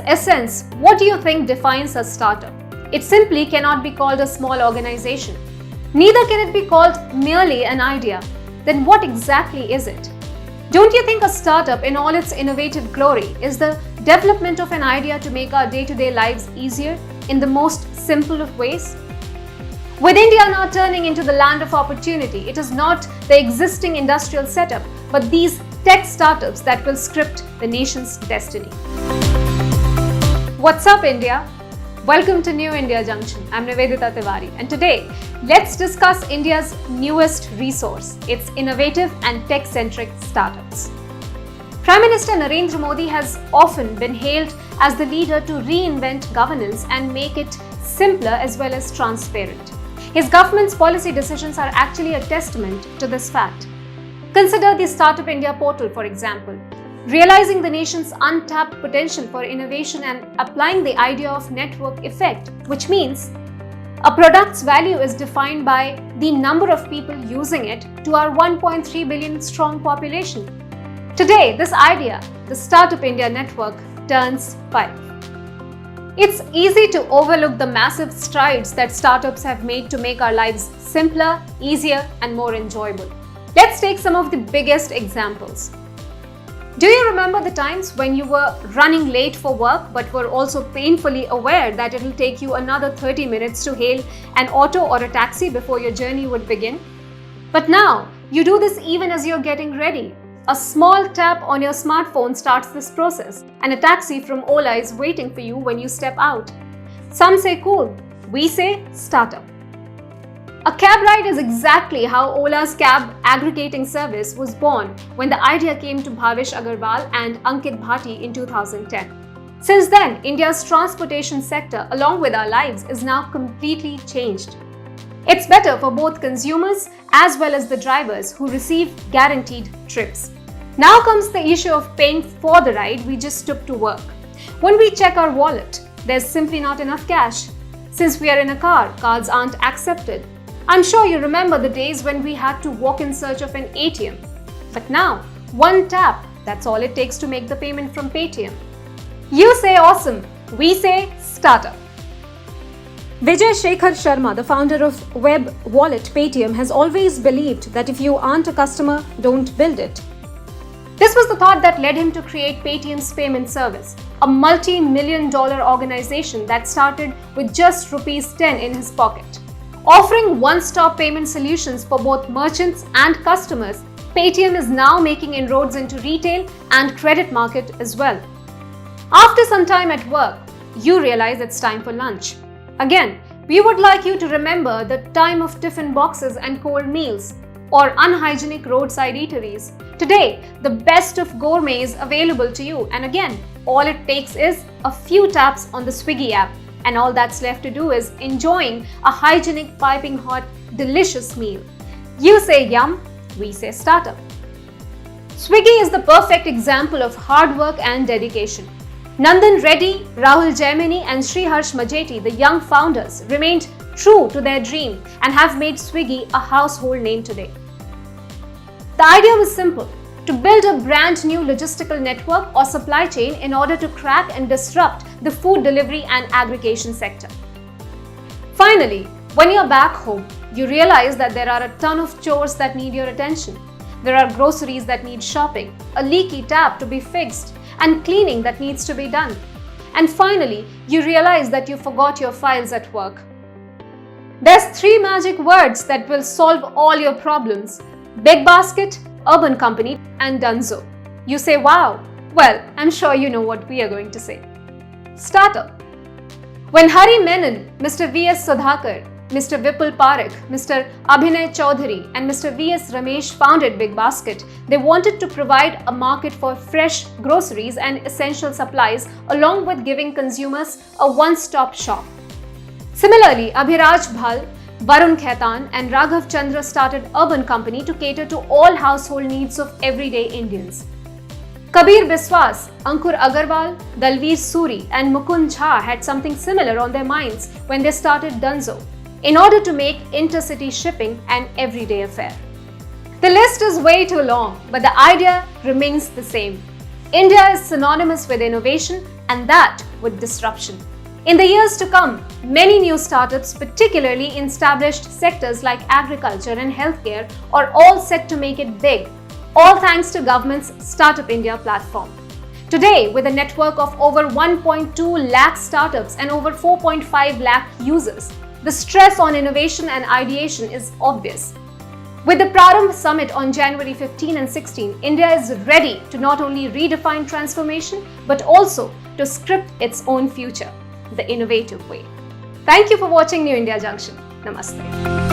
essence, what do you think defines a startup? It simply cannot be called a small organization. Neither can it be called merely an idea. Then what exactly is it? Don't you think a startup in all its innovative glory is the development of an idea to make our day-to-day lives easier in the most simple of ways? With India now turning into the land of opportunity, it is not the existing industrial setup, but these tech startups that will script the nation's destiny. What's up, India? Welcome to New India Junction. I'm Nivedita Tiwari, and today let's discuss India's newest resource, its innovative and tech-centric startups. Prime Minister Narendra Modi has often been hailed as the leader to reinvent governance and make it simpler as well as transparent. His government's policy decisions are actually a testament to this fact. Consider the Startup India portal, for example. Realizing the nation's untapped potential for innovation and applying the idea of network effect, which means a product's value is defined by the number of people using it to our 1.3 billion strong population. Today, this idea, the Startup India network, turns 5. It's easy to overlook the massive strides that startups have made to make our lives simpler, easier, and more enjoyable. Let's take some of the biggest examples. Do you remember the times when you were running late for work but were also painfully aware that it'll take you another 30 minutes to hail an auto or a taxi before your journey would begin? But now, you do this even as you're getting ready. A small tap on your smartphone starts this process, and a taxi from Ola is waiting for you when you step out. Some say cool, we say startup. A cab ride is exactly how Ola's cab aggregating service was born when the idea came to Bhavish Agarwal and Ankit Bhati in 2010. Since then, India's transportation sector, along with our lives, is now completely changed. It's better for both consumers as well as the drivers who receive guaranteed trips. Now comes the issue of paying for the ride we just took to work. When we check our wallet, there's simply not enough cash. Since we are in a car, cards aren't accepted. I'm sure you remember the days when we had to walk in search of an ATM. But now, one tap, that's all it takes to make the payment from Paytm. You say awesome, we say startup. Vijay Shekhar Sharma, the founder of web wallet Paytm, has always believed that if you aren't a customer, don't build it. This was the thought that led him to create Paytm's payment service, a multi-million-dollar organization that started with just rupees 10 in his pocket. Offering one-stop payment solutions for both merchants and customers, Paytm is now making inroads into retail and credit market as well. After some time at work, you realize it's time for lunch. Again, we would like you to remember the time of tiffin boxes and cold meals or unhygienic roadside eateries. Today, the best of gourmet is available to you, and again, all it takes is a few taps on the Swiggy app, and all that's left to do is enjoying a hygienic, piping hot, delicious meal. You say yum, we say startup. Swiggy is the perfect example of hard work and dedication. Nandan Reddy, Rahul Jaimini and Sriharsh Majeti, the young founders, remained true to their dream and have made Swiggy a household name today. The idea was simple: to build a brand new logistical network or supply chain in order to crack and disrupt the food delivery and aggregation sector. Finally, when you're back home, you realize that there are a ton of chores that need your attention. There are groceries that need shopping, a leaky tap to be fixed, and cleaning that needs to be done. And finally, you realize that you forgot your files at work. There's 3 magic words that will solve all your problems: Big Basket, Urban Company, and Dunzo. You say wow. Well, I'm sure you know what we are going to say. Startup. When Hari Menon, Mr. V.S. Sudhakar, Mr. Vipul Parekh, Mr. Abhinay Chaudhary, and Mr. V.S. Ramesh founded Big Basket, they wanted to provide a market for fresh groceries and essential supplies, along with giving consumers a one-stop shop. Similarly, Abhiraj Bhal, Varun Khaitan, and Raghav Chandra started Urban Company to cater to all household needs of everyday Indians. Kabir Biswas, Ankur Agarwal, Dalveer Suri, and Mukund Jha had something similar on their minds when they started Dunzo, in order to make intercity shipping an everyday affair. The list is way too long, but the idea remains the same. India is synonymous with innovation and that with disruption. In the years to come, many new startups, particularly in established sectors like agriculture and healthcare, are all set to make it big, all thanks to government's Startup India platform. Today, with a network of over 1.2 lakh startups and over 4.5 lakh users, the stress on innovation and ideation is obvious. With the Prarambh Summit on January 15 and 16, India is ready to not only redefine transformation, but also to script its own future the innovative way. Thank you for watching New India Junction. Namaste.